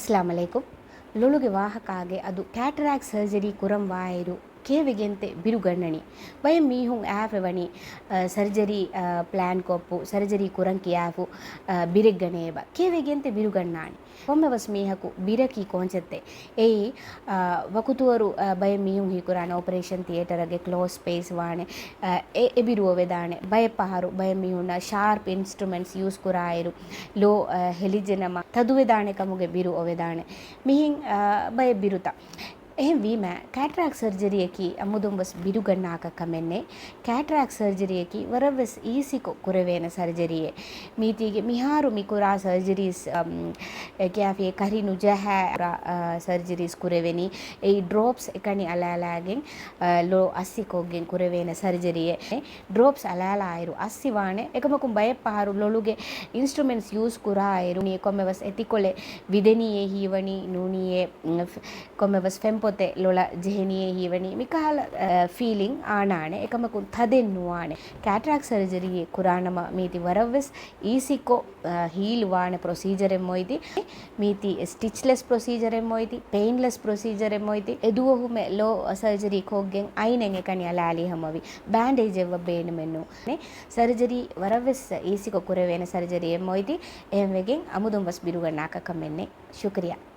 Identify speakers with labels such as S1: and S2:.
S1: ಅಸ್ಸಲಾಮು ಅಲೈಕುಂ ಲೊಳುಗೆ ವಾಹಕಾಗೆ ಅದು ಕ್ಯಾಟರಾಕ್ಟ್ ಸರ್ಜರಿ ಕುರಂ ವಾಯರು ಕೇವಿಗೆಂತೆ ಬಿರುಗಣ್ಣಣಿ ಬಯಂ ಮೀಹುಂ ಆಫೆವಣಿ ಸರ್ಜರಿ ಪ್ಲ್ಯಾನ್ ಕೊಪ್ಪು ಸರ್ಜರಿ ಕುರಂಕಿ ಆಫು ಬಿರೆಗ್ಗಣೇಬ ಕೇವಿಗೆಂತೆ ಬಿರುಗಣ್ಣಾಣಿ ಒಮ್ಮೆ ವಸ್ ಮೀಹಕು ಬಿರಕಿ ಕೊಂಚತ್ತೆ ಏಯಿ ವಕುತುವರು ಬಯಂ ಮೀಹುಂ ಹೀಕುರಾಣೆ ಆಪರೇಷನ್ ಥಿಯೇಟರ್ಗೆ ಕ್ಲೋಸ್ ಸ್ಪೇಸ್ ವಾಣೆ ಎಬಿರುವವೆದಾಣೆ ಬಯಪಹಾರು ಬಯಂ ಮೀಹುನ ಶಾರ್ಪ್ ಇನ್ಸ್ಟ್ರುಮೆಂಟ್ಸ್ ಯೂಸ್ ಕುರಾಯರು ಲೋ ಹೆಲಿಜೆನಮ ತದುವೆದಾಣೆ ಕಮುಗೆ ಬಿರು ಒವೆದಾಣೆ ಮಿಹಿಂ ಬಯ ಬಿರುತ එහෙම වීම කැටරැක්ට් සර්ජරියකි අමුදුම්බස් බිරුගන්නාක කමෙන්නේ කැටරැක්ට් සර්ජරියකි වරවස් ඊසිකො කුරවේන සර්ජරියේ මීතිගේ මිහාරු මිකුරා සර්ජරිස් කැෆේ කරිනු ජහ සර්ජරිස් කුරවෙනි ඒ ඩ්‍රොප්ස් එකනි අලාලාගෙන් ලෝ අස්සිකොගෙන් කුරවේන සර්ජරියේ ඩ්‍රොප්ස් අලාලා අයරු අස්සිවානේ එකමකුම් බය පහරු ලොලුගේ ඉන්ස්ට්‍රුමෙන්ට්ස් යූස් කුරා අයරු නිය කොමවස් එතිකොලේ විදෙනියේ හීවනි නූනියේ කොමවස් ෆෙම්පො ලොල ජෙහෙනියේ හීවනි මිකහල feeling ආනානේ එකමකුන් තදෙන්නුවානේ කැටරැක්ට් සර්ජරියේ කුරානම මීති වරවස් ඊසිකෝ heel වාන procedure එමොයිති මීති ස්ටිච්ලෙස් procedure එමොයිති පේන්ලෙස් procedure එමොයිති එදුවහුමෙ ලෝ සර්ජරි කොග්ගෙන් අයිනෙන් එකනි අලාලි හමවි බෑන්ඩේජ් එව බේන මෙන්නු නේ සර්ජරි වරවස් ඊසිකෝ කුරවේන සර්ජරි එමොයිති එහෙම වෙගෙන් අමුදුම් වස් බිරුගන්නාක කමෙන්නේ ශුක්‍රියා